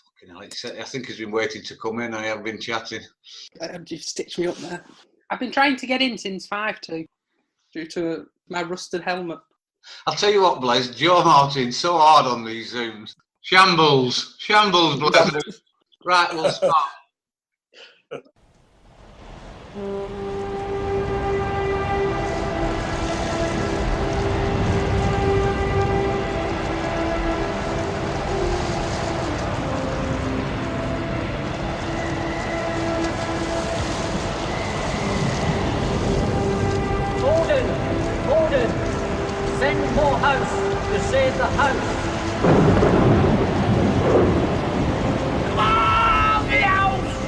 Fucking hell, I think he's been waiting to come in. I have been chatting. You've stitched me up there. I've been trying to get in since 5-2 due to my rusted helmet. I'll tell you what, Blezs, Joe Martin's so hard on these Zooms. Shambles, Bleazard. Right, we'll start. Order! Send Lowerhouse to save the house! Come on, the house!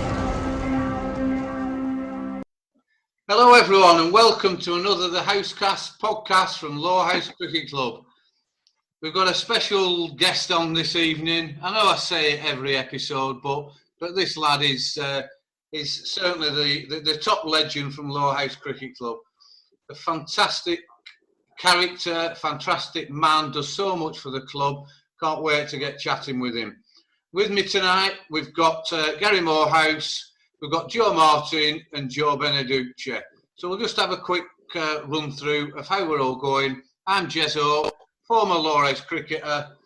Hello everyone and welcome to another The Housecast podcast from Lowerhouse Cricket Club. We've got a special guest on this evening. I know I say it every episode, but this lad is certainly the top legend from Lowerhouse Cricket Club. A fantastic character, fantastic man, does so much for the club. Can't wait to get chatting with him. With me tonight, we've got Gary Morehouse, we've got Joe Martin and Joe Beneducci. So we'll just have a quick run through of how we're all going. I'm Jezzo, former Lowerhouse cricketer.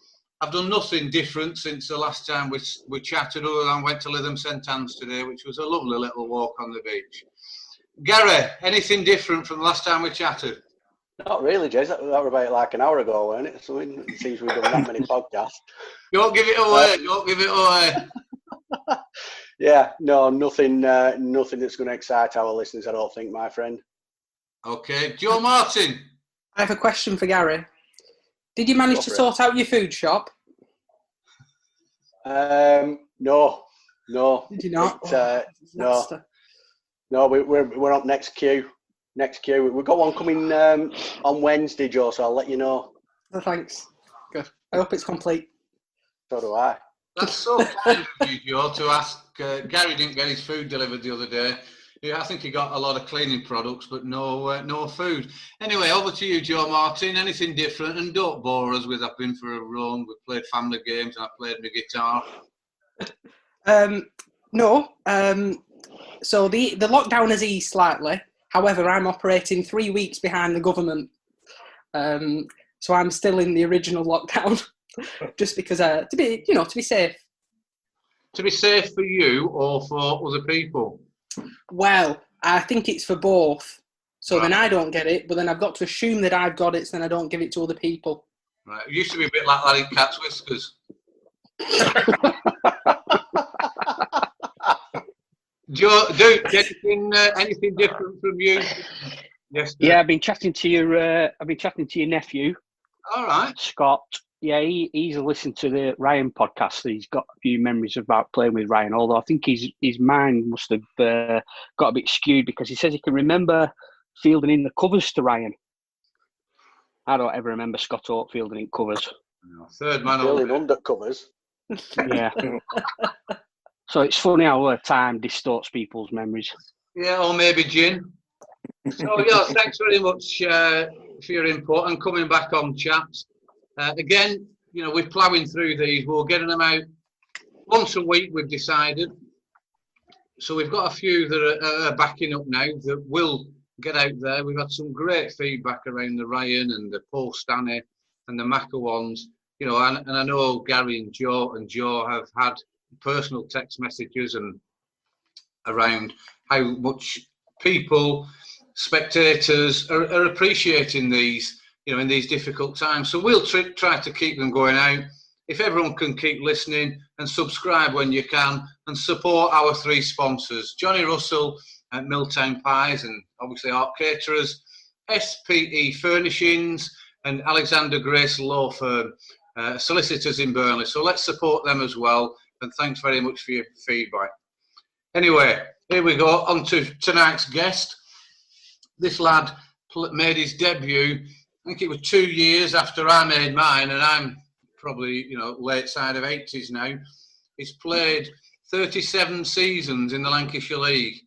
I've done nothing different since the last time we chatted, other than went to Lytham St Anne's today, which was a lovely little walk on the beach. Gary, anything different from the last time we chatted? Not really, Jez. That was about like an hour ago, weren't it? So it seems we've done that many podcasts. Don't give it away. Don't give it away. Yeah, no, nothing that's going to excite our listeners, I don't think, my friend. Okay, Joe Martin. I have a question for Gary. Did you manage to sort out your food shop? No. Did you not? No, we're on next queue. We've got one coming on Wednesday, Joe, so I'll let you know. Oh, thanks. Good. I hope it's complete. So do I. That's so kind of you, Joe, to ask. Gary didn't get his food delivered the other day. Yeah, I think he got a lot of cleaning products, but no food. Anyway, over to you, Joe Martin. Anything different? And don't bore us with I've been for a run, we've played family games, and I played my guitar. No. So the lockdown has eased slightly. However, I'm operating 3 weeks behind the government. So I'm still in the original lockdown, just because to be safe. To be safe for you or for other people? Well, I think it's for both. So Right. Then I don't get it, but then I've got to assume that I've got it, so then I don't give it to other people. Right. It used to be a bit like that in Cat's Whiskers. Joe, anything different from you? Yes. Yeah, I've been chatting to your nephew. All right. Scott. Yeah, he's listened to the Ryan podcast. So he's got a few memories about playing with Ryan. Although I think his mind must have got a bit skewed, because he says he can remember fielding in the covers to Ryan. I don't ever remember Scott Oak fielding in covers. No, third man Fielding under covers. Yeah. So it's funny how time distorts people's memories. Yeah, or maybe gin. So, yeah, thanks very much for your input and coming back on, chaps. Again, we're ploughing through these. We're getting them out once a week, we've decided. So we've got a few that are backing up now that will get out there. We've had some great feedback around the Ryan and the Paul Stanley and the Macca ones. And I know Gary and Joe have had personal text messages and around how much people, spectators are appreciating these, in these difficult times. So we'll try to keep them going out. If everyone can keep listening and subscribe when you can and support our three sponsors, Johnny Russell at Milltown Pies and obviously Art Caterers, SPE Furnishings and Alexander Grace Law Firm, solicitors in Burnley. So let's support them as well. And thanks very much for your feedback. Anyway, here we go, on to tonight's guest. This lad made his debut, I think it was 2 years after I made mine, and I'm probably, late side of 80s now. He's played 37 seasons in the Lancashire League.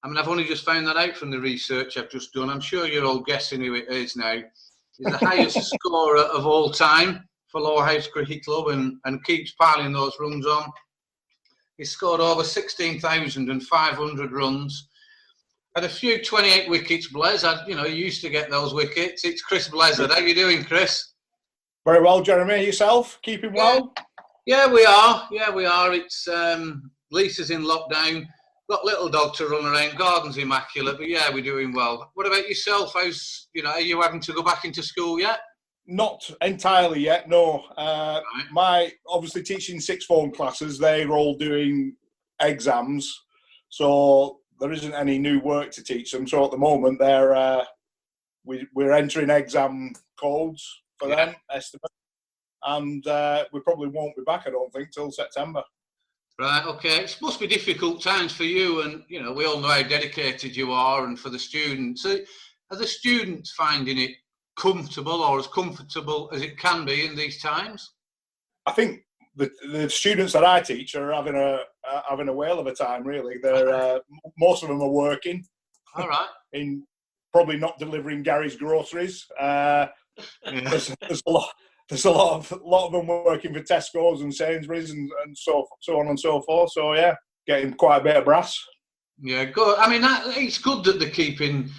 I mean, I've only just found that out from the research I've just done. I'm sure you're all guessing who it is now. He's the highest scorer of all time for Lowerhouse Cricket Club and keeps piling those runs on. He scored over 16,500 runs. Had a few 28 wickets, Blezz. You know, he used to get those wickets. It's Chris Bleazard. How you doing, Chris? Very well, Jeremy. Yourself? Keeping well? Yeah, we are. Yeah, we are. It's Lisa's in lockdown. Got little dog to run around. Garden's immaculate, but yeah, we're doing well. What about yourself? How's, you know, are you having to go back into school yet? Not entirely yet, no. My obviously teaching sixth form classes, they're all doing exams, so there isn't any new work to teach them. So at the moment, we're entering exam codes for them, estimate, and we probably won't be back, I don't think, till September. Right, okay. It must be difficult times for you, and you know we all know how dedicated you are, and for the students. So, are the students finding it comfortable, or as comfortable as it can be in these times? I think the students that I teach are having a whale of a time. Really, they're most of them are working. All right. In probably not delivering Gary's groceries. There's a lot of them working for Tesco's and Sainsbury's and so on and so forth. So yeah, getting quite a bit of brass. Yeah, good. I mean, it's good that they're keeping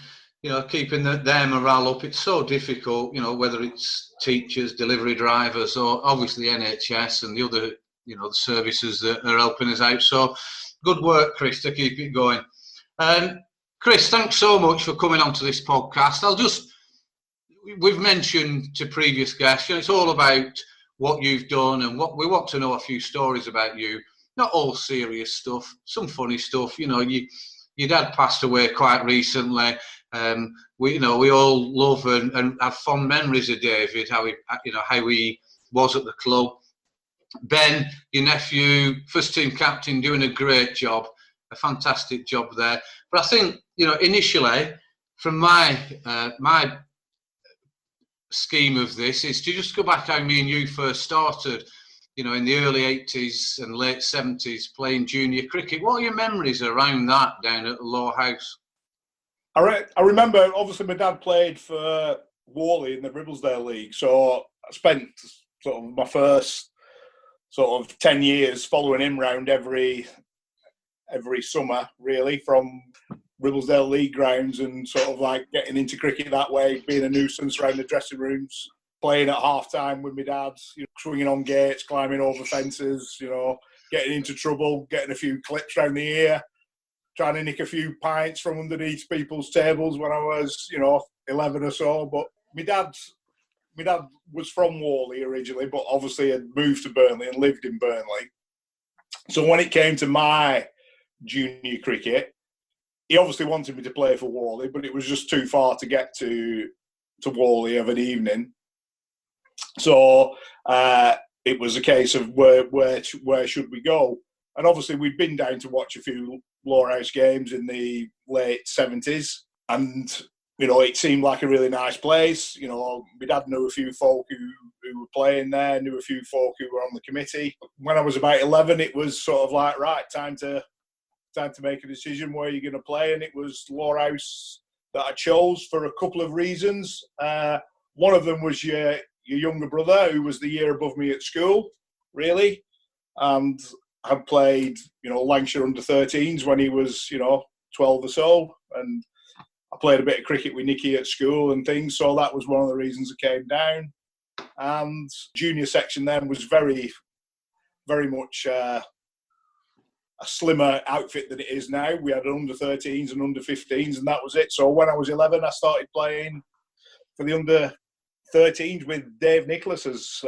their morale up. It's so difficult, you know, whether it's teachers, delivery drivers, or obviously NHS and the other, you know, the services that are helping us out. So good work, Chris, to keep it going. Chris, thanks so much for coming onto this podcast. We've mentioned to previous guests, you know, it's all about what you've done, and what we want to know a few stories about you. Not all serious stuff, some funny stuff. You know, your dad passed away quite recently. We all love and have fond memories of David. How he was at the club. Ben, your nephew, first team captain, doing a great job, a fantastic job there. But I think, you know, initially, from my scheme of this is to just go back how me and you first started, you know, in the early 80s and late 70s playing junior cricket. What are your memories around that down at the Lowerhouse? I remember, obviously, my dad played for Whalley in the Ribblesdale League, so I spent sort of my first sort of 10 years following him round every summer, really, from Ribblesdale League grounds, and sort of like getting into cricket that way, being a nuisance around the dressing rooms, playing at half time with my dad, you know, swinging on gates, climbing over fences, you know, getting into trouble, getting a few clips round the ear, trying to nick a few pints from underneath people's tables when I was, you know, 11 or so. But my dad was from Whalley originally, but obviously had moved to Burnley and lived in Burnley. So when it came to my junior cricket, he obviously wanted me to play for Whalley, but it was just too far to get to Whalley of an evening. So it was a case of where should we go? And obviously we'd been down to watch a few Lowerhouse games in the late 70s, and you know, it seemed like a really nice place. You know, my dad knew a few folk who were playing there, knew a few folk who were on the committee. When I was about 11, it was sort of like, right, time to make a decision where you're going to play, and it was Lowerhouse that I chose for a couple of reasons. One of them was your younger brother, who was the year above me at school, really, and had played, you know, Lancashire under-13s when he was, you know, 12 or so, and I played a bit of cricket with Nicky at school and things, so that was one of the reasons I came down. And junior section then was very, very much a slimmer outfit than it is now. We had under-13s and under-15s, and that was it. So when I was 11, I started playing for the under-13s with Dave Nicholas as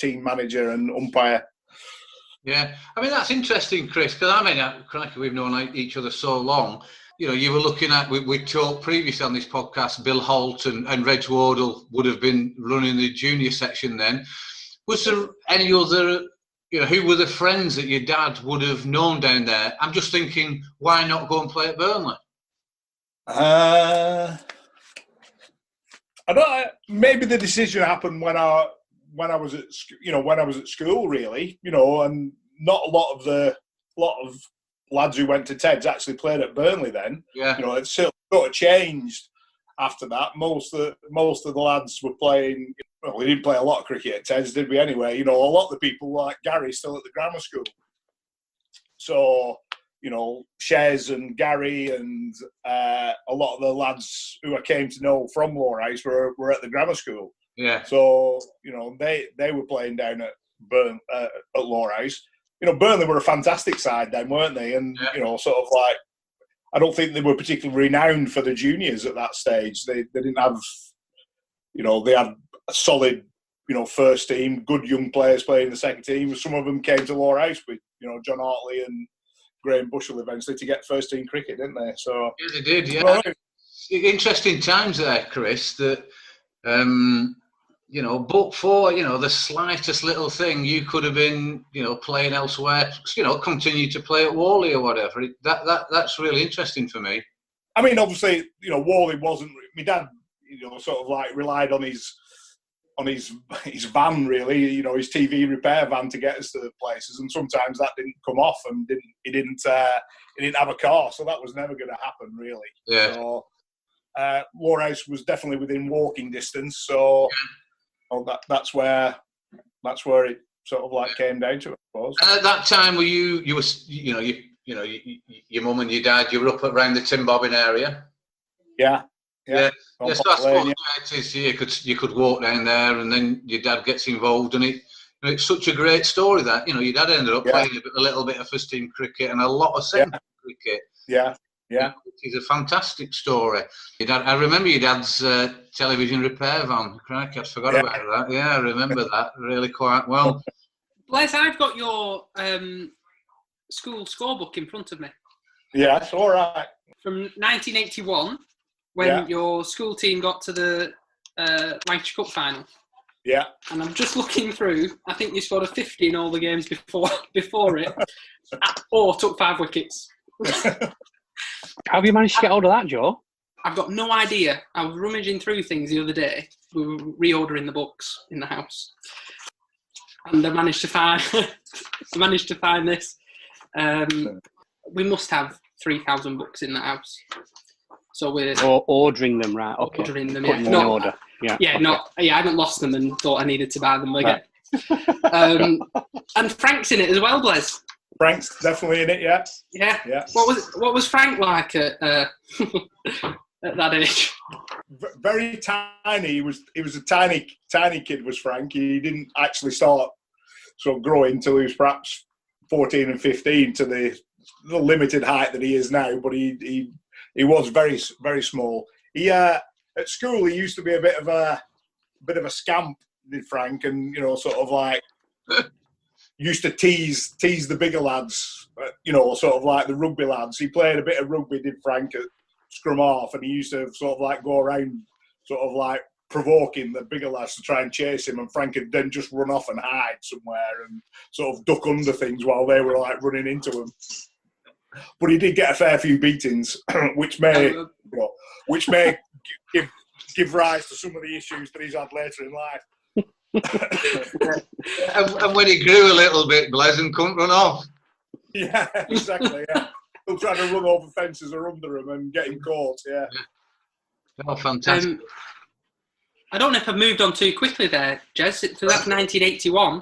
team manager and umpire. Yeah, I mean, that's interesting, Chris, because I mean, crikey, we've known each other so long. You know, you were looking at, we talked previously on this podcast, Bill Holt and Reg Wardle would have been running the junior section then. Was there any other, you know, who were the friends that your dad would have known down there? I'm just thinking, why not go and play at Burnley? I don't. Maybe the decision happened when I was at, you know, when I was at school, really, you know, and not a lot of lads who went to Ted's actually played at Burnley then. Yeah. You know, it's sort of changed after that. Most of the lads were playing well, we didn't play a lot of cricket at Teds, did we? Anyway, you know, a lot of the people like Gary still at the grammar school. So, you know, Shez and Gary and a lot of the lads who I came to know from Lowerhouse were at the grammar school. Yeah. So, you know, they were playing down at Lowerhouse. You know, Burnley were a fantastic side then, weren't they? And, you know, sort of like, I don't think they were particularly renowned for the juniors at that stage. They didn't have, you know, they had a solid, you know, first team, good young players playing in the second team. Some of them came to Lowerhouse with, you know, John Hartley and Graham Bushell eventually to get first team cricket, didn't they? So yeah, they did. Yeah, well, interesting times there, Chris. That you know, but for, you know, the slightest little thing, you could have been, you know, playing elsewhere. You know, continue to play at Whalley or whatever. That's really interesting for me. I mean, obviously, you know, Whalley wasn't. My dad, you know, sort of like relied on his van, really, you know, his TV repair van to get us to the places, and sometimes that didn't come off, and he didn't have a car, so that was never going to happen, really. Yeah. So Lowerhouse was definitely within walking distance, so that's where it sort of like came down to it, I suppose. And at that time, were you were, you know, your mum and your dad, you were up around the Tim Bobbin area? Yeah. Yes, that's what it is. You could walk down there, and then your dad gets involved, and it's such a great story that, you know, your dad ended up playing a little bit of first team cricket and a lot of second team cricket. Yeah. It's a fantastic story. Your dad, I remember your dad's television repair van. Crikey, I forgot about that. Yeah, I remember that really quite well. Blezz, I've got your school scorebook in front of me. Yeah, it's all right. From 1981. When your school team got to the Lancashire Cup final. Yeah. And I'm just looking through. I think you scored a 50 in all the games before it, or took 5 wickets. How have you managed to get hold of that, Joe? I've got no idea. I was rummaging through things the other day. We were reordering the books in the house, and I managed to find this. We must have 3,000 books in the house. So we're ordering them, right? Okay. Ordering them, Putting them in order. Yeah. I hadn't lost them and thought I needed to buy them again. Right. And Frank's in it as well, Blezz. Frank's definitely in it, yeah. Yeah. What was Frank like at that age? Very tiny. He was a tiny kid. Was Frank? He didn't actually start sort of growing until he was perhaps 14 and 15 to the limited height that he is now. But he was very, very small. He at school he used to be a bit of a scamp, did Frank, and you know, sort of like used to tease the bigger lads, you know, sort of like the rugby lads. He played a bit of rugby, did Frank, at scrum half, and he used to sort of like go around, sort of like provoking the bigger lads to try and chase him, and Frank would then just run off and hide somewhere and sort of duck under things while they were like running into him. But he did get a fair few beatings, which may give rise to some of the issues that he's had later in life. And when he grew a little bit, Blezz, and couldn't run off. Yeah, exactly. Yeah, he'll try to run over fences or under them and get him caught. Yeah. Oh, fantastic. I don't know if I've moved on too quickly there, Jez. So that's 1981.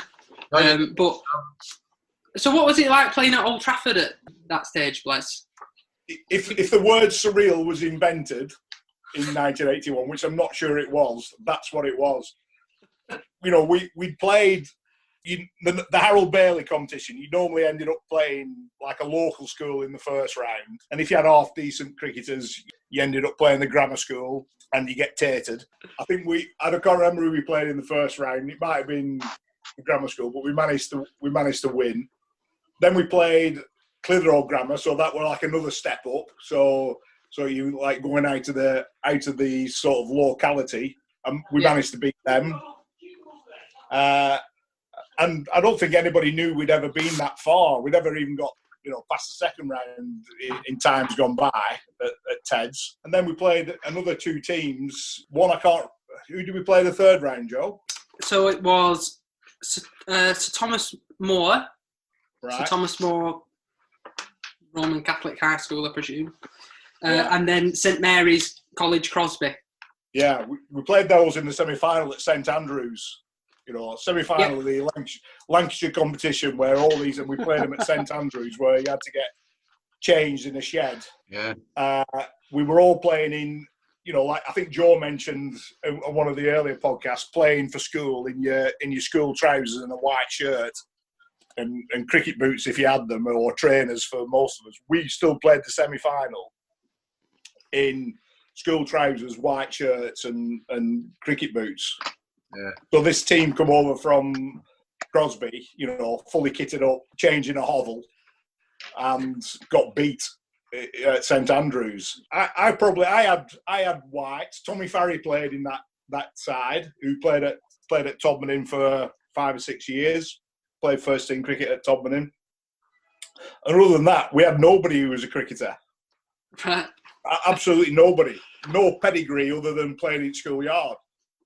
But so, what was it like playing at Old Trafford at that stage, Blezz? If the word surreal was invented in 1981, which I'm not sure it was, that's what it was. You know, we played the Harold Bailey competition. You normally ended up playing like a local school in the first round, and if you had half decent cricketers, you ended up playing the grammar school, and you get tatered. I think I can't remember who we played in the first round. It might have been the grammar school, but we managed to win. Then we played Clitheroe Grammar, so that was like another step up. So you like going out of the sort of locality, and we managed to beat them. And I don't think anybody knew we'd ever been that far. We'd ever even got, you know, past the second round in times gone by at Ted's. And then we played another 2 teams. Who did we play the third round, Joe? So it was Sir Thomas More. Right. Sir Thomas More Roman Catholic High School, I presume. And then St Mary's College Crosby. Yeah, we played those in the semi-final at St Andrews. You know, semi-final of the Lancashire competition where all these, and we played them at St Andrews where you had to get changed in a shed. Yeah. We were all playing in, you know, like I think Joe mentioned on one of the earlier podcasts, playing for school in your school trousers and a white shirt and cricket boots if you had them, or trainers for most of us. We still played the semi-final in school trousers, white shirts and cricket boots. Yeah. So this team come over from Crosby, you know, fully kitted up, changing a hovel, and got beat at St Andrews. I had whites. Tommy Farry played in that side, who played at Todmorden for 5 or 6 years. Played first team cricket at Todmorden. And other than that, we had nobody who was a cricketer. Absolutely nobody. No pedigree other than playing in schoolyard.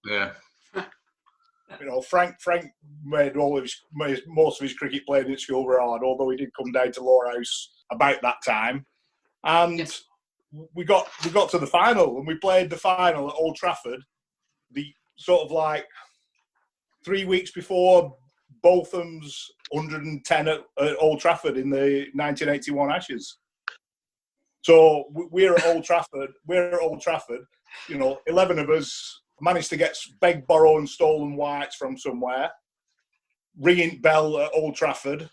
Yeah. You know, Frank made most of his cricket playing at schoolyard, although he did come down to Lowerhouse about that time. And we got to the final, and we played the final at Old Trafford, the sort of like 3 weeks before Botham's 110 at Old Trafford in the 1981 Ashes. So we're at Old Trafford. You know, 11 of us managed to get begged, borrow, and stolen whites from somewhere. Ringing bell at Old Trafford.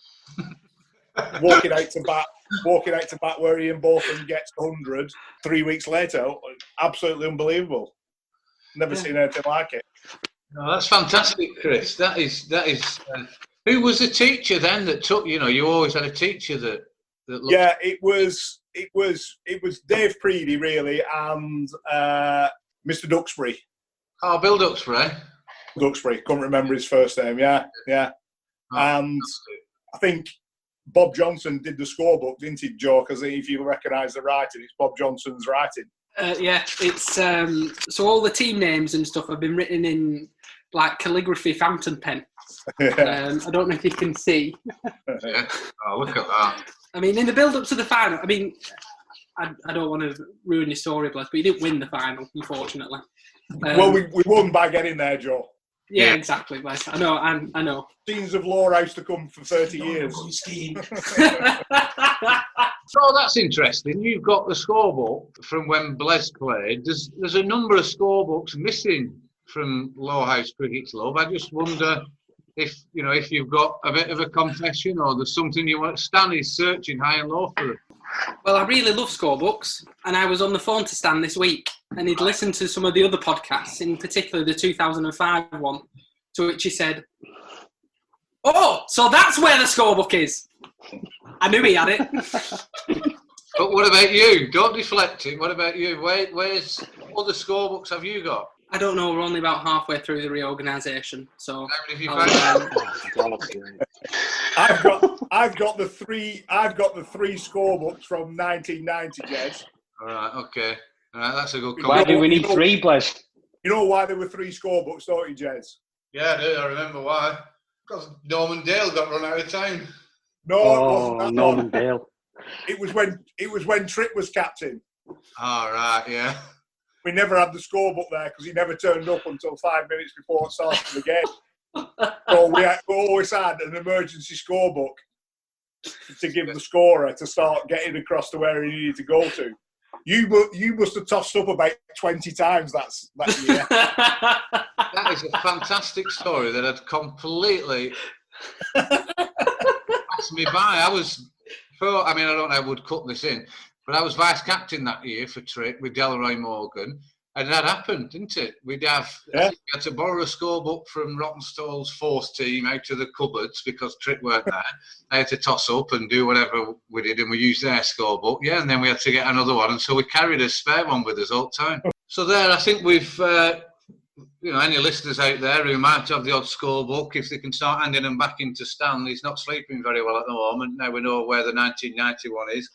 walking out to bat where Ian Botham gets 100 3 weeks later. Absolutely unbelievable. Never seen anything like it. No, that's fantastic, Chris. That is. Who was the teacher then that took? You know, you always had a teacher that looked. Yeah, it was Dave Preedy really, and Mr. Duxbury. Oh, Bill Duxbury. Duxbury, couldn't remember his first name. Yeah. Oh, And I think Bob Johnson did the scorebook, didn't he, Joe? Because if you recognise the writing, it's Bob Johnson's writing. Yeah, it's so all the team names and stuff have been written in like calligraphy fountain pen. I don't know if you can see. Yeah. Oh, look at that. I mean, in the build-up to the final, I mean, I don't want to ruin your story, Blezz, but you didn't win the final, unfortunately. Well, we won by getting there, Joe. Yeah, exactly, Blezz. I know. Scenes of Lowerhouse to come for 30 years. So that's interesting. You've got the scorebook from when Blezz played. There's a number of scorebooks missing from Lowerhouse Cricket Club. I just wonder if you've got a bit of a confession or there's something you want. Stan is searching high and low for them. Well, I really love scorebooks, and I was on the phone to Stan this week, and he'd listened to some of the other podcasts, in particular the 2005 one, to which he said, "Oh, so that's where the scorebook is." I knew he had it. But what about you? Don't deflect it. What about you? Where's other scorebooks have you got? I don't know. We're only about halfway through the reorganisation, so. How many have you found? I've got the three scorebooks from 1990, Jez. All right. Okay. All right. That's a good. Why do we need three, Blezz? You know why there were three scorebooks, don't you, Jez? Yeah, I do. I remember why. Because Norman Dale got run out of town. No, it wasn't that Norman one. Dale. It was when Tripp was captain. All right. Yeah. We never had the scorebook there because he never turned up until 5 minutes before it started the game. So we always had an emergency scorebook to give the scorer to start getting across to where he needed to go to. You must have tossed up about 20 times that year. That is a fantastic story that had completely passed me by. I don't know how I would cut this in, but I was vice captain that year for Tripp with Delroy Morgan, and that happened, didn't it? We had to borrow a scorebook from Rottenstall's fourth team out of the cupboards because Tripp weren't there. They had to toss up and do whatever we did, and we used their scorebook. Yeah, and then we had to get another one, and so we carried a spare one with us all the time. So there, I think we've, any listeners out there who might have the odd scorebook, if they can start handing them back into Stan. He's not sleeping very well at the moment. Now we know where the 1991 is.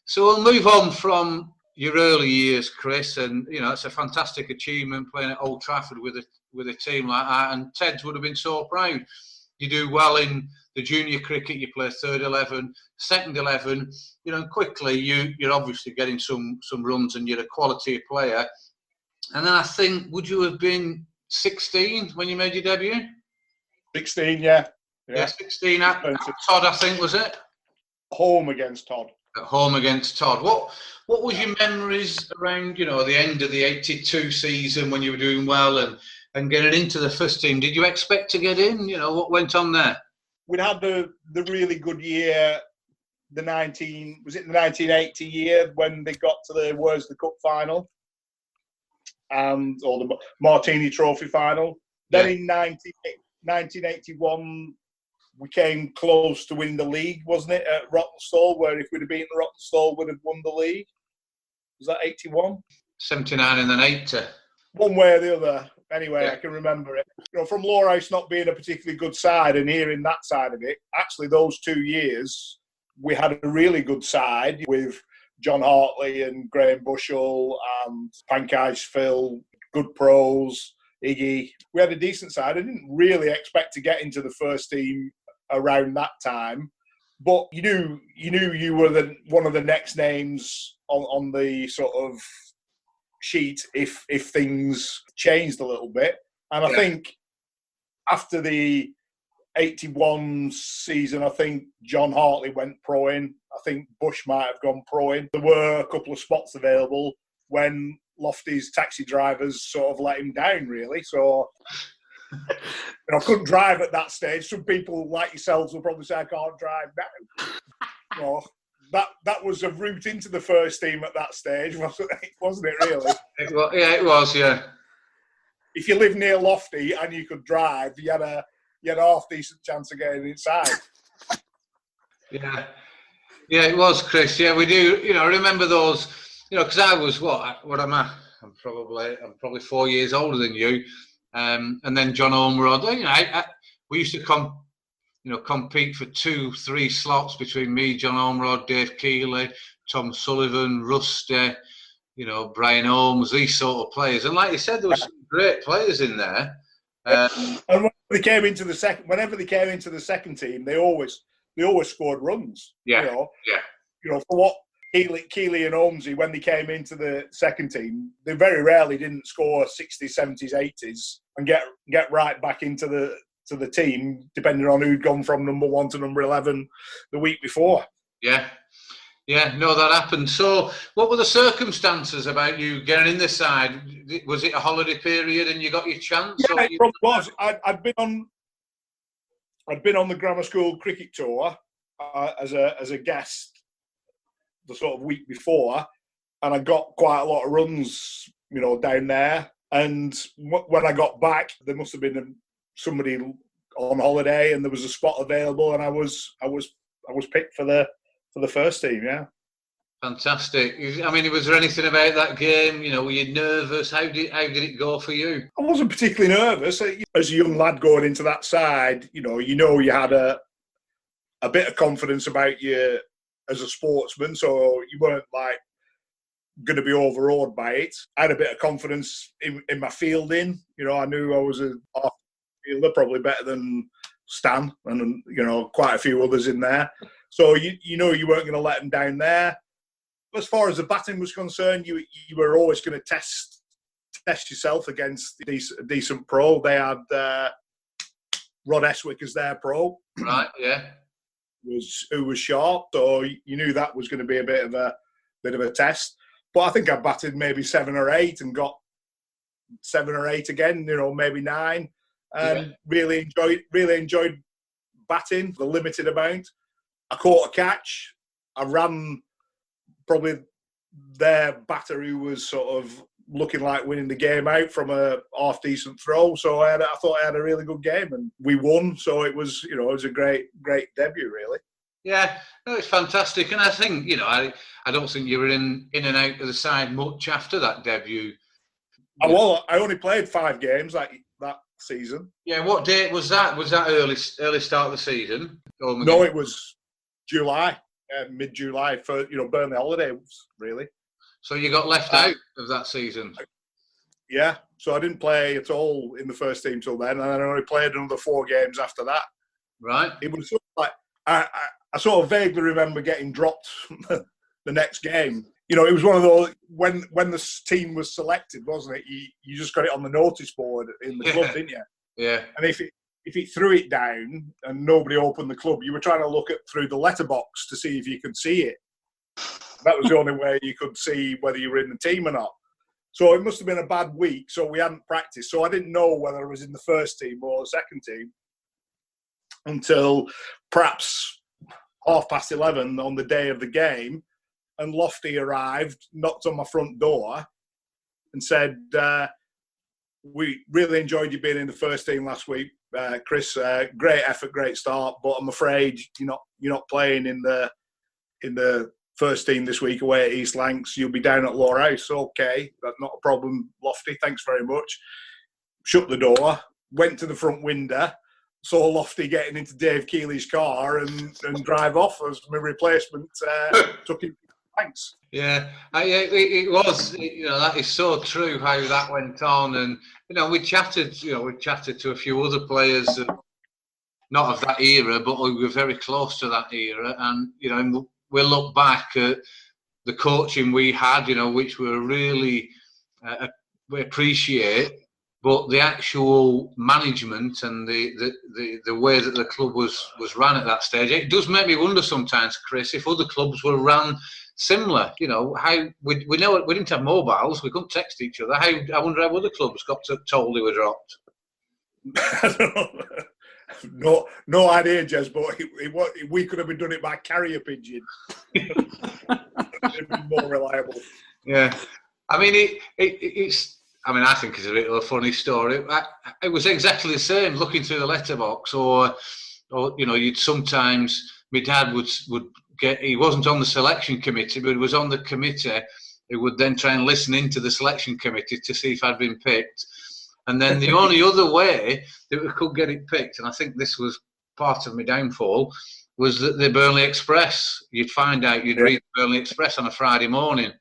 So we'll move on from your early years, Chris, and it's a fantastic achievement playing at Old Trafford with a team like that. And Ted would have been so proud. You do well in the junior cricket. You play third 11, second 11. Quickly you're obviously getting some runs, and you're a quality player. And then I think, would you have been 16 when you made your debut? 16, yeah. Yeah, 16 at Todd, I think, was it? Home against Todd. At home against Todd. What was your memories around, the end of the 82 season when you were doing well and getting into the first team? Did you expect to get in? What went on there? We'd had the really good year, the 1980 year when they got to the Where's the Cup final, or the Martini Trophy final. Then in 1981, we came close to winning the league, wasn't it, at Rottenstall, where if we'd have beaten Rottenstall, we'd have won the league. Was that 81? 79 and then 80. One way or the other. Anyway, I can remember it. From Lowerhouse not being a particularly good side and hearing that side of it, actually those 2 years, we had a really good side with John Hartley and Graham Bushell and Pankaj Phil, good pros, Iggy. We had a decent side. I didn't really expect to get into the first team around that time, but you knew you were one of the next names on the sort of sheet if things changed a little bit. And I think after the 81 season, I think John Hartley went pro in. I think Bush might have gone pro in. There were a couple of spots available when Lofty's taxi drivers sort of let him down, really. So I couldn't drive at that stage. Some people like yourselves will probably say I can't drive now. That was a route into the first team at that stage, wasn't it really? It was. If you live near Lofty and you could drive, you had a half decent chance of getting inside. Yeah, it was, Chris. Yeah, we do. I remember those. Because I was what am I? I'm probably 4 years older than you. And then John Ormerod. We used to compete for 2-3 slots between me, John Ormerod, Dave Keeley, Tom Sullivan, Rusty, Brian Holmes, these sort of players. And like you said, there were some great players in there. And whenever they came into the second team, they always scored runs. For what Keeley and Holmesy, when they came into the second team, they very rarely didn't score 60s, 70s, 80s and get right back into the team, depending on who'd gone from number 1 to number 11 the week before. Yeah, that happened. So what were the circumstances about you getting in this side? Was it a holiday period and you got your chance? Yeah, it probably was. I'd been on the grammar school cricket tour as a guest the sort of week before, and I got quite a lot of runs, down there. And when I got back, there must have been somebody on holiday, and there was a spot available, and I was picked for the first team. Yeah, fantastic. I mean, was there anything about that game? Were you nervous? How did it go for you? I wasn't particularly nervous. As a young lad going into that side, you had a bit of confidence about you as a sportsman, so you weren't like going to be overawed by it. I had a bit of confidence in my fielding. I knew I was a half fielder, probably better than Stan and quite a few others in there. So you weren't going to let them down there. As far as the batting was concerned, you were always going to test yourself against a decent pro. They had Rod Eswick as their pro, right? Yeah, who was sharp. So you knew that was going to be a bit of a test. But I think I batted maybe 7 or 8 and got 7 or 8 again. Maybe 9. And really enjoyed batting the limited amount. I caught a catch. I ran probably their batter who was sort of looking like winning the game out from a half decent throw. So I thought I had a really good game, and we won. So it was a great debut, really. Yeah, no, it's fantastic, and I think I don't think you were in and out of the side much after that debut. I only played 5 games that season. Yeah, what date was that? Was that early start of the season? No, it was July, mid-July for Burnley holidays, really. So you got left out of that season. Yeah, so I didn't play at all in the first team till then, and I only played another 4 games after that. Right. It was sort of like I sort of vaguely remember getting dropped the next game. you know, it was one of those, when the team was selected, wasn't it? You just got it on the notice board in the club, didn't you? Yeah. And if it threw it down and nobody opened the club, you were trying to look through the letterbox to see if you could see it. That was the only way you could see whether you were in the team or not. So it must have been a bad week, so we hadn't practiced. So I didn't know whether I was in the first team or the second team until perhaps 11:30 on the day of the game. And Lofty arrived, knocked on my front door and said, we really enjoyed you being in the first team last week, Chris. Great effort, great start, but I'm afraid you're not playing in the first team this week away at East Lancs. You'll be down at Lowerhouse. Okay, that's not a problem, Lofty. Thanks very much. Shut the door, went to the front window, saw Lofty getting into Dave Keeley's car and drive off as my replacement. Took him. Thanks. Yeah, it was. You know, that is so true how that went on, and you know, we chatted to a few other players, not of that era, but we were very close to that era, and you know, we look back at the coaching we had, you know, which we really we appreciate, but the actual management and the way that the club was run at that stage, it does make me wonder sometimes, Chris, if other clubs were run similar. You know, how we know we didn't have mobiles, we couldn't text each other. I wonder how other clubs got told they were dropped. No idea, Jez, but we could have been doing it by carrier pigeon. It'd be more reliable. Yeah, I mean it's. I mean, I think it's a bit of a funny story. It was exactly the same. Looking through the letterbox, or you know, you'd sometimes. My dad would get. He wasn't on the selection committee, but he was on the committee. He would then try and listen into the selection committee to see if I'd been picked. And then the only other way that we could get it picked, and I think this was part of my downfall, was that the Burnley Express. You'd find out, you'd read the Burnley Express on a Friday morning.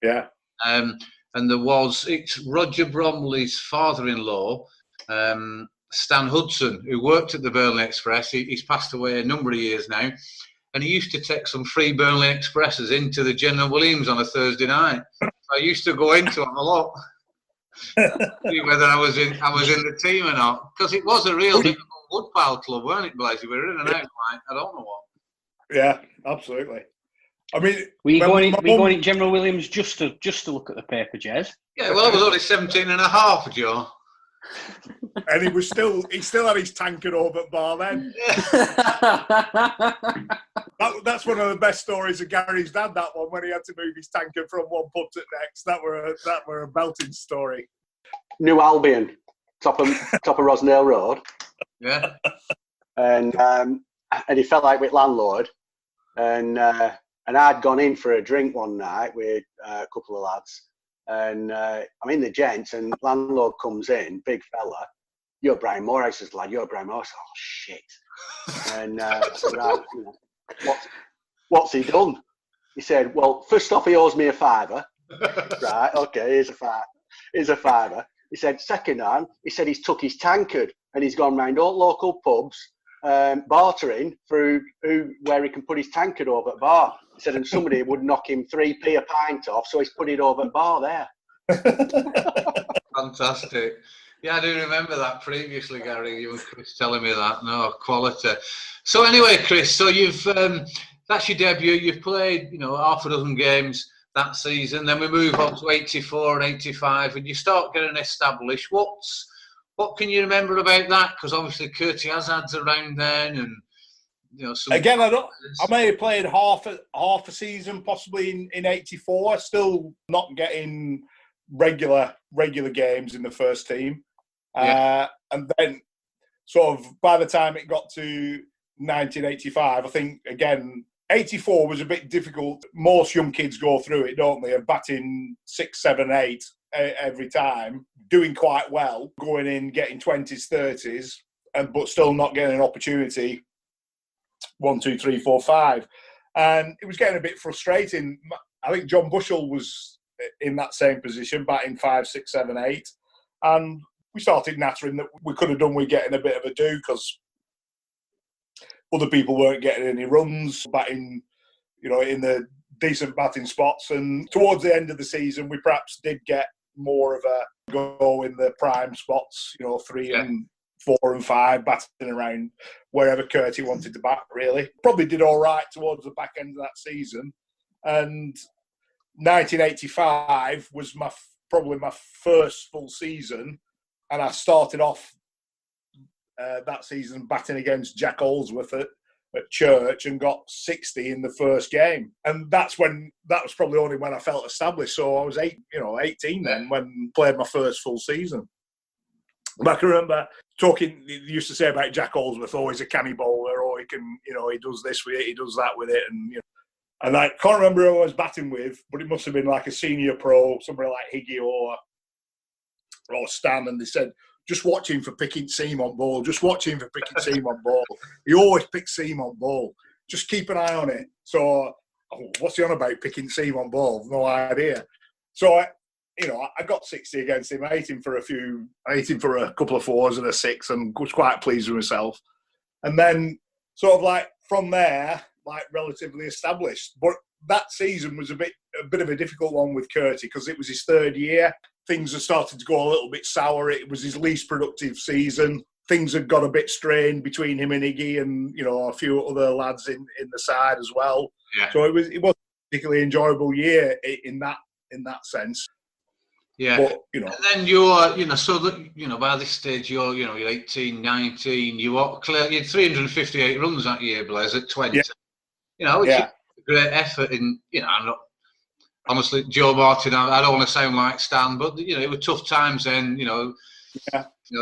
Yeah. And it's Roger Bromley's father-in-law, Stan Hudson, who worked at the Burnley Express. He's passed away a number of years now. And he used to take some free Burnley Expresses into the General Williams on a Thursday night. I used to go into them a lot. See whether I was in the team or not, because it was a real difficult woodpile club, weren't it, Blezs? We were in and out like I don't know what. Yeah, absolutely. I mean, were you going in General Williams just to look at the paper, Jez? Yeah, well, I was only 17 and a half, Joe. And he still had his tankard over at bar then. That's one of the best stories of Gary's dad, that one, when he had to move his tankard from one pub to the next. That were a belting story. New Albion, top of Rosnell Road. Yeah. And he felt like with landlord, and I'd gone in for a drink one night with a couple of lads. And I'm in the gents, and landlord comes in, big fella. You're Brian Morehouse's lad. You're Brian Morehouse. Oh shit! And so right, you know, what's he done? He said, "Well, first off, he owes me a £5. Right? Okay, here's a £5. He said, second hand, he said he's took his tankard and he's gone round all local pubs, bartering through where he can put his tankard over at bar. He said, and somebody would knock him 3p a pint off, so he's put it over at bar there." Fantastic. Yeah, I do remember that previously, Gary. You and Chris telling me that. No, quality. So anyway, Chris, so you've that's your debut. You've played, you know, half a dozen games that season. Then we move on to 84 and 85, and you start getting established. What can you remember about that? Because obviously Curtis Hazard's around then, and you know. Again, I may have played half a season, possibly in 84. Still not getting regular games in the first team. Yeah. And then, sort of, by the time it got to 1985, I think, again, 84 was a bit difficult. Most young kids go through it, don't they? Of batting 6, 7, 8 every time, doing quite well, going in, getting 20s, 30s, but still not getting an opportunity. 1, 2, 3, 4, 5. And it was getting a bit frustrating. I think John Bushell was in that same position, batting 5, 6, 7, 8. And we started nattering that we could have done with getting a bit of a do, because other people weren't getting any runs, batting, you know, in the decent batting spots. And towards the end of the season, we perhaps did get more of a go in the prime spots, 3 and 4 and 5, batting around wherever Curtie wanted to bat, really. Probably did all right towards the back end of that season. And 1985 was probably my first full season, and I started off that season batting against Jack Holsworth at Church and got 60 in the first game. And that was probably only when I felt established. So I was 18 then when I played my first full season. But I can remember talking, you used to say about Jack Holsworth, he's a canny bowler, he can, he does this with it, he does that with it. And I can't remember who I was batting with, but it must have been like a senior pro, somebody like Higgy or Stan, and they said, just watch him for picking seam on ball. Just watch him for picking seam on ball. He always picks seam on ball. Just keep an eye on it. So, what's he on about picking seam on ball? No idea. So, I got 60 against him. I hit him for a couple of 4s and a 6 and was quite pleased with myself. And then, sort of like, from there, like, relatively established. But that season was a bit of a difficult one with Curtie because it was his 3rd year. Things had started to go a little bit sour. It was his least productive season. Things had got a bit strained between him and Iggy and, a few other lads in the side as well. Yeah. So it was a particularly enjoyable year in that sense. Yeah. But, And then you're, so that, by this stage you're 18, 19, you had 358 runs that year, Blezs, at 20. Yeah. Which is a great effort in, I'm not, honestly, Joe Martin, I don't want to sound like Stan, but, it were tough times then,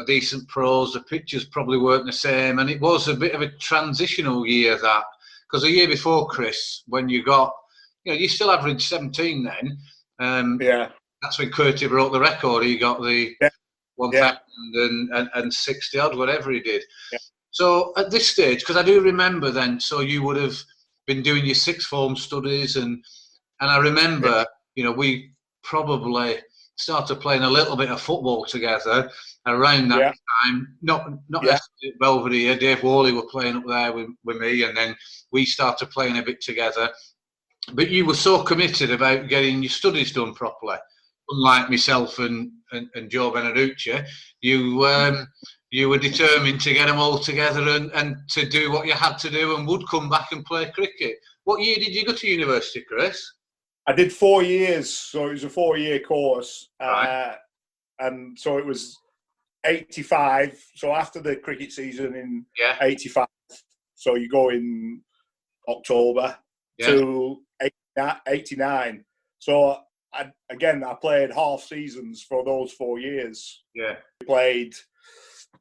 decent pros, the pitches probably weren't the same, and it was a bit of a transitional year that, because the year before, Chris, when you got, you still averaged 17 then, that's when Curtie broke the record, he got the 1,060 odd, whatever he did. Yeah. So at this stage, because I do remember then, so you would have been doing your sixth form studies and I remember, we probably started playing a little bit of football together around that time. Not necessarily at Belvedere. Dave Worley were playing up there with me, and then we started playing a bit together. But you were so committed about getting your studies done properly. Unlike myself and Joe Beneducci, you were determined to get them all together and to do what you had to do and would come back and play cricket. What year did you go to university, Chris? I did 4 years, so it was a 4-year course. Right. And so it was 85, so after the cricket season in 85, so you go in October to 89. So I played half seasons for those 4 years. Yeah. I played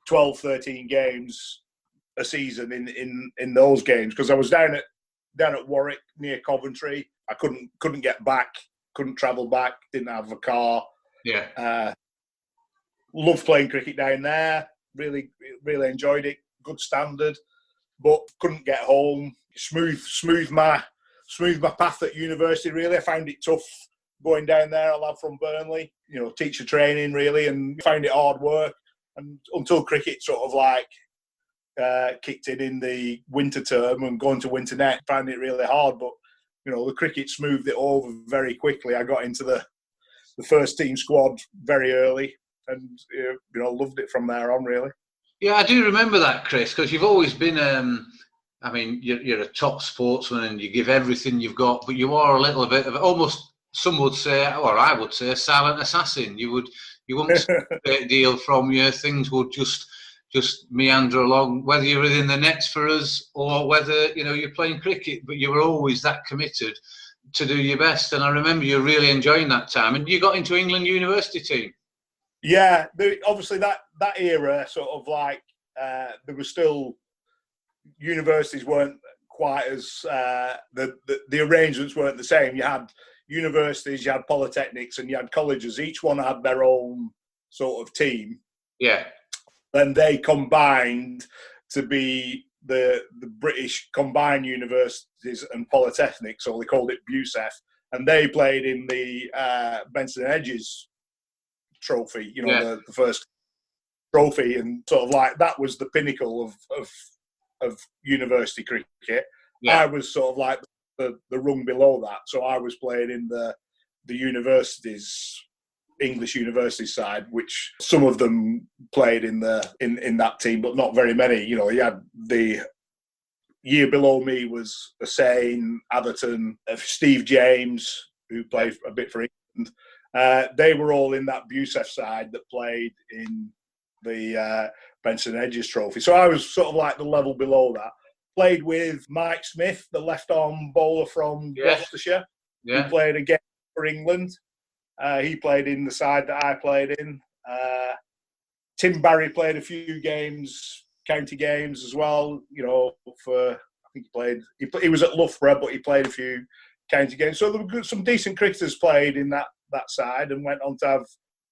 12, 13 games a season in those games because I was down at Warwick near Coventry. I couldn't get back, couldn't travel back, didn't have a car. Yeah. Loved playing cricket down there. Really, really enjoyed it. Good standard, but couldn't get home. Smooth my path at university. Really, I found it tough going down there. A lad from Burnley, teacher training really, and found it hard work. And until cricket sort of like kicked in the winter term and going to winter net, found it really hard. But the cricket smoothed it over very quickly. I got into the first team squad very early, and loved it from there on. Really. Yeah, I do remember that, Chris, because you've always been. You're a top sportsman and you give everything you've got, but you are a little bit of almost. Some would say, or I would say, a silent assassin. You wouldn't see a great deal from you. Things would just meander along, whether you're within the nets for us or whether you're playing cricket. But you were always that committed to do your best. And I remember you really enjoying that time. And you got into England university team. Yeah, obviously that era sort of like there was still universities weren't quite as the arrangements weren't the same. You had universities, you had polytechnics, and you had colleges. Each one had their own sort of team. Yeah. Then they combined to be the British Combined Universities and Polytechnics, so they called it BUSEF, and they played in the Benson and Hedges trophy, the first trophy, and sort of like that was the pinnacle of university cricket. Yeah. I was sort of like the rung below that. So I was playing in the universities, English university side, which some of them played in that team, but not very many. You know, you had the year below me was Hussein, Atherton, Steve James, who played a bit for England. They were all in that Busef side that played in the Benson Hedges Trophy. So I was sort of like the level below that. Played with Mike Smith, the left-arm bowler from Gloucestershire. Yeah. He played again for England. He played in the side that I played in. Tim Barry played a few games, county games as well. You know, I think he was at Loughborough, but he played a few county games. So there were some decent cricketers played in that side and went on to have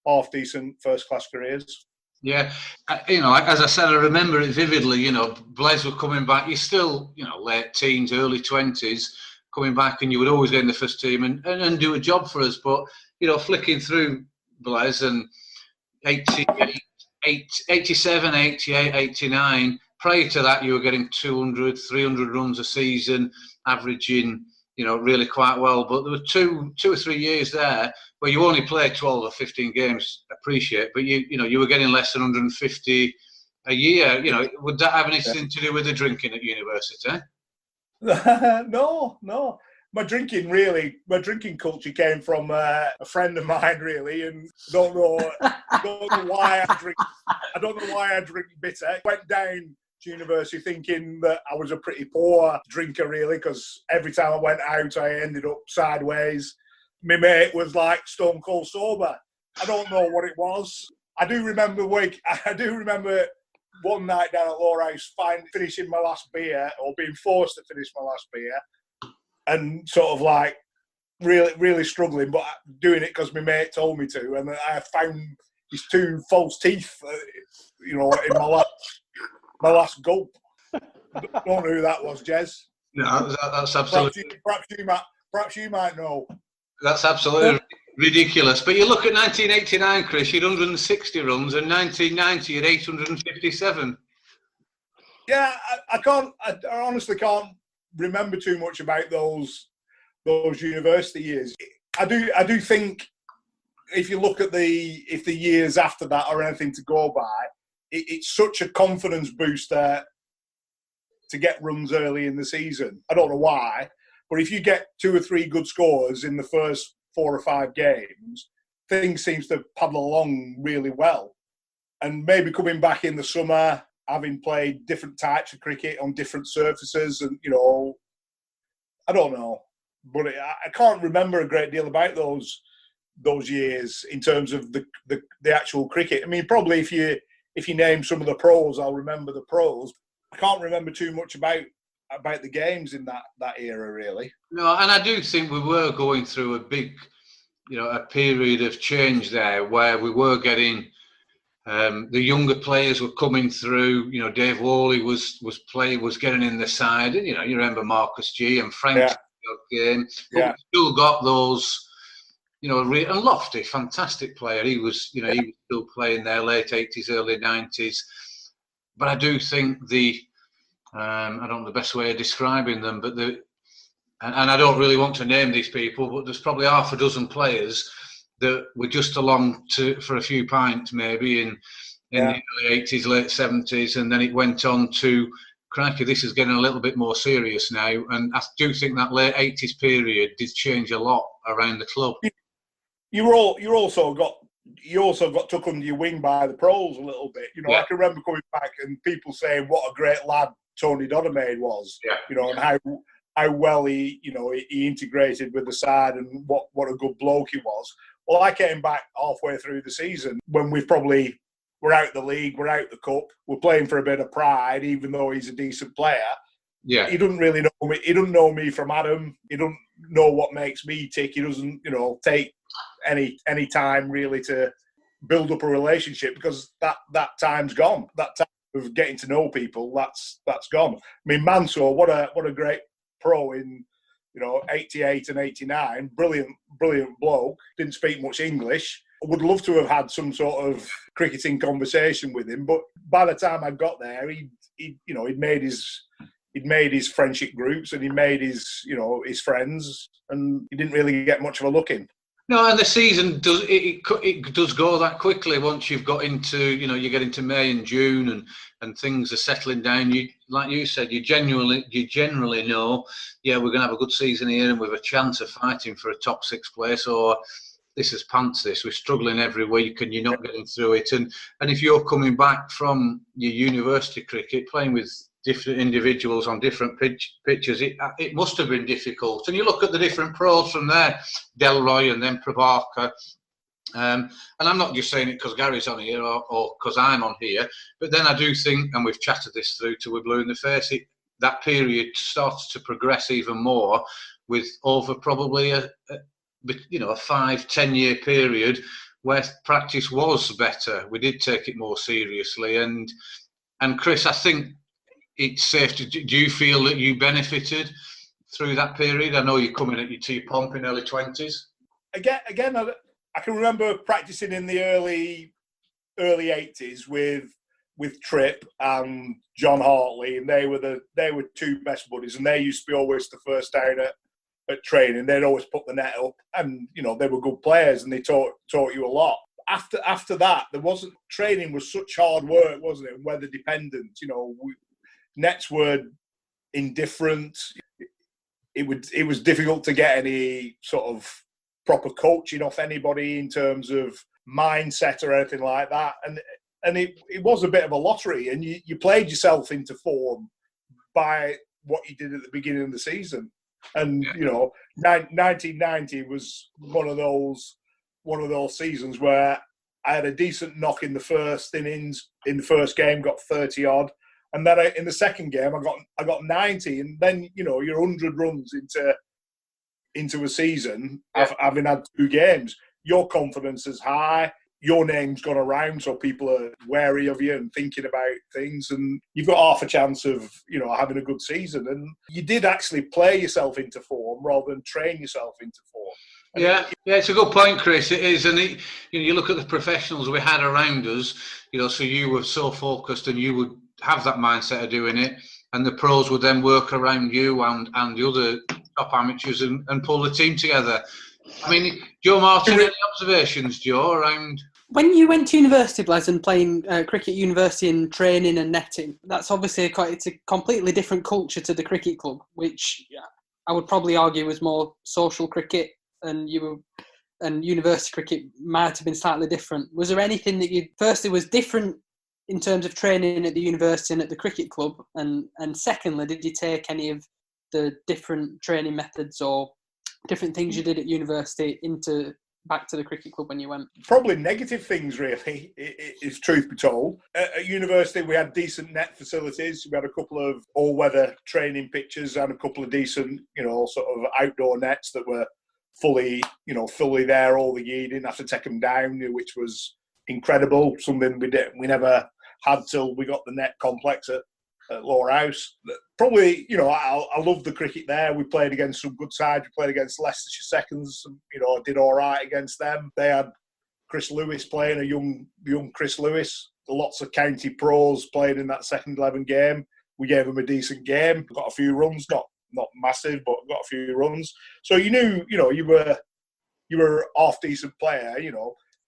half-decent first-class careers. Yeah, you know, as I said, I remember it vividly. You know, Blezs were coming back. You're still, you know, late teens, early 20s, coming back, and you would always get in the first team and do a job for us. But, you know, flicking through Blezs and 87, 88, 89, prior to that, you were getting 200, 300 runs a season, averaging, you know, really quite well. But there were two or 3 years there where you only played 12 or 15 games, appreciate, but you were getting less than 150 a year. You know, would that have anything to do with the drinking at university? No. My drinking culture came from a friend of mine, really, and I don't know why I drink. I don't know why I drink bitter. Went down to university thinking that I was a pretty poor drinker, really, because every time I went out, I ended up sideways. My mate was like stone cold sober. I don't know what it was. I do remember one night down at Lowerhouse finishing my last beer, or being forced to finish my last beer, and sort of like really, really struggling, but doing it because my mate told me to. And I found his 2 false teeth, you know, in my last gulp. Don't know who that was, Jez. No, that's absolutely. Perhaps you might know. That's absolutely ridiculous. But you look at 1989, Chris, you had 160 runs, and 1990 you had 857. Yeah, I honestly can't remember too much about those university years. I do think if you look at the years after that or anything to go by, it's such a confidence booster to get runs early in the season. I don't know why, but if you get 2 or 3 good scores in the first 4 or 5 games, things seems to paddle along really well. And maybe coming back in the summer, having played different types of cricket on different surfaces, and, you know, I don't know, but I can't remember a great deal about those years in terms of the actual cricket. I mean, probably if you name some of the pros, I'll remember the pros. I can't remember too much about the games in that era, really. No, and I do think we were going through a big, you know, a period of change there where we were getting the younger players were coming through. You know, Dave Worley was getting in the side, and, you know, you remember Marcus G and Frank game. But we still got those, you know, and Lofty, fantastic player. He was, you know, he was still playing there, late 80s, early 90s. But I do think I don't know the best way of describing them, but and I don't really want to name these people, but there's probably half a dozen players that were just along for a few pints maybe in the early 80s, late 70s, and then it went on to, crikey, this is getting a little bit more serious now. And I do think that late 80s period did change a lot around the club. You also got took under your wing by the pros a little bit. You know, I can remember coming back and people saying what a great lad Tony Doddermaid was. Yeah. You know, and how well he integrated with the side, and what a good bloke he was. Well, I came back halfway through the season when we're out the league, we're out the cup, we're playing for a bit of pride, even though he's a decent player. Yeah. He doesn't really know me. He doesn't know me from Adam. He doesn't know what makes me tick. He doesn't, you know, take any time really to build up a relationship, because that time's gone. That time of getting to know people, that's gone. I mean, Mansour, what a great pro in, you know, 88 and 89. Brilliant bloke. Didn't speak much English. I would love to have had some sort of cricketing conversation with him, but by the time I got there, he'd made his he'd made his friendship groups and he made his, his friends, and he didn't really get much of a look in. No, and the season does it does go that quickly once you've got into, you get into May and June and things are settling down. You, like you said, you generally know, yeah, we're going to have a good season here and we have a chance of fighting for a top 6 place, or this is pants this. We're struggling every week and you're not getting through it. And if you're coming back from your university cricket, playing with different individuals on different pitches, it must have been difficult. And you look at the different pros from there, Delroy and then Prabhakar. And I'm not just saying it because Gary's on here or because I'm on here, but then I do think, and we've chatted this through till we're blue in the face, that period starts to progress even more with over probably a 5-10 year period where practice was better. We did take it more seriously. And Chris, I think it's safe to. Do you feel that you benefited through that period? I know you're coming at your T-Pomp in early 20s. Again, I can remember practicing in the early 80s with Tripp and John Hartley, and they were 2 best buddies, and they used to be always the first down at training. They'd always put the net up, and they were good players, and they taught you a lot. After that, training was such hard work, wasn't it? Weather dependent. Nets were indifferent. It was difficult to get any sort of proper coaching off anybody in terms of mindset or anything like that. And it was a bit of a lottery, and you played yourself into form by what you did at the beginning of the season. And 1990 was one of those seasons where I had a decent knock in the first innings. In the first game, got 30 odd. And then in the second game, I got 90, and then you're 100 runs into a season, having had 2 games. Your confidence is high. Your name's gone around, so people are wary of you and thinking about things, and you've got half a chance of having a good season. And you did actually play yourself into form rather than train yourself into form. Yeah, it's a good point, Chris. It is, and you look at the professionals we had around us. So you were so focused, and you would have that mindset of doing it, and the pros would then work around you and the other top amateurs and pull the team together. I mean, Joe Martin, any observations, Joe, around? When you went to university, Blezz, and playing cricket university and training and netting, that's obviously it's a completely different culture to the cricket club, which I would probably argue was more social cricket, and university cricket might have been slightly different. Was there anything that firstly was different in terms of training at the university and at the cricket club, and secondly, did you take any of the different training methods or different things you did at university back to the cricket club when you went? Probably negative things, really, is truth be told. At university, we had decent net facilities. We had a couple of all-weather training pitches and a couple of decent, sort of outdoor nets that were fully there all the year. You didn't have to take them down, which was incredible. Something we never had till we got the net complex at Lowerhouse. Probably, I love the cricket there. We played against some good sides. We played against Leicestershire Seconds. Did all right against them. They had Chris Lewis playing, a young Chris Lewis. Lots of county pros playing in that second 11 game. We gave them a decent game. Got a few runs, not massive, but got a few runs. So you knew, you were a half decent player.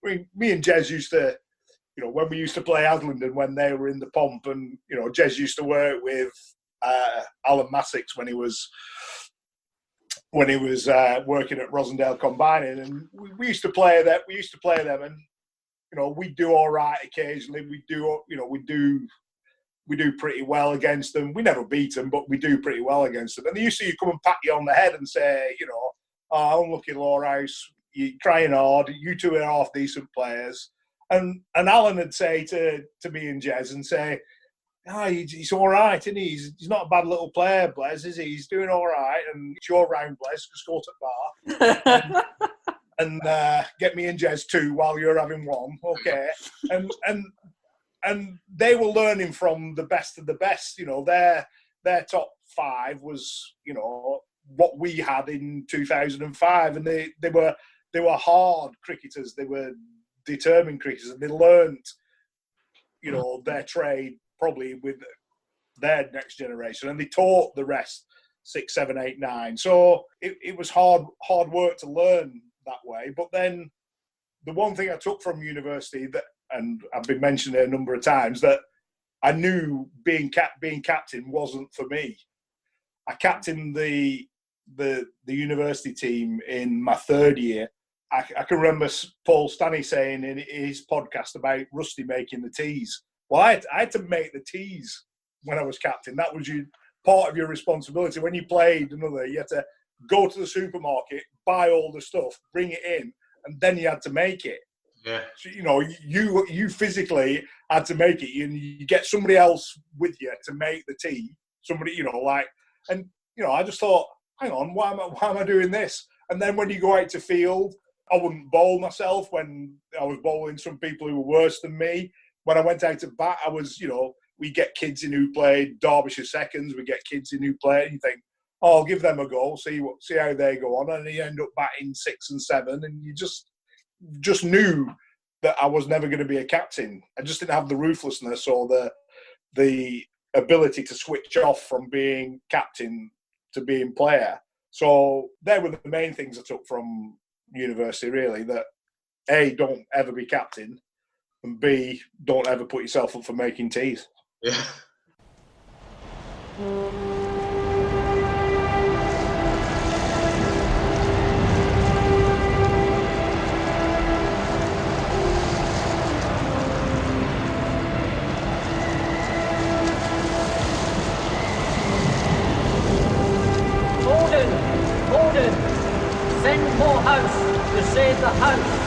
Me and Jez used to. When we used to play Adlington when they were in the Pomp, and Jez used to work with Alan Massix when he was working at Rosendale Combining, and we used to play that. We used to play them, and we do all right occasionally. We do pretty well against them. We never beat them, but we do pretty well against them. And they used to come and pat you on the head and say, "Oh, unlucky Lowerhouse, you're trying hard. You two are half decent players." And Alan would say to me and Jez and say, he's all right, isn't he? He's not a bad little player, Blezz, is he? He's doing all right. And it's your round, Blezz, just go to the bar. and get me and Jez 2 while you're having 1. Okay. And they were learning from the best of the best. Their top 5 was, what we had in 2005. And they were hard cricketers. They were determined cricketers, and they learned, their trade probably with their next generation, and they taught the rest 6, 7, 8, 9. So it was hard work to learn that way. But then the one thing I took from university that, and I've been mentioning it a number of times, that I knew being captain wasn't for me. I captained the university team in my third year. I can remember Paul Stanley saying in his podcast about Rusty making the teas. Well, I had to make the teas when I was captain. That was part of your responsibility. When you played another, you had to go to the supermarket, buy all the stuff, bring it in, and then you had to make it. Yeah. So, you physically had to make it. You get somebody else with you to make the tea. Somebody, and I just thought, hang on, why am I doing this? And then when you go out to field, I wouldn't bowl myself when I was bowling some people who were worse than me. When I went out to bat, I was, we get kids in who played Derbyshire seconds, we get kids in who play, and you think, oh, I'll give them a go, see how they go on, and you end up batting 6 and 7, and you just knew that I was never going to be a captain. I just didn't have the ruthlessness or the ability to switch off from being captain to being player. So they were the main things I took from university, really, that A, don't ever be captain, and B, don't ever put yourself up for making teas. Yeah. Gordon, send more house to save the house.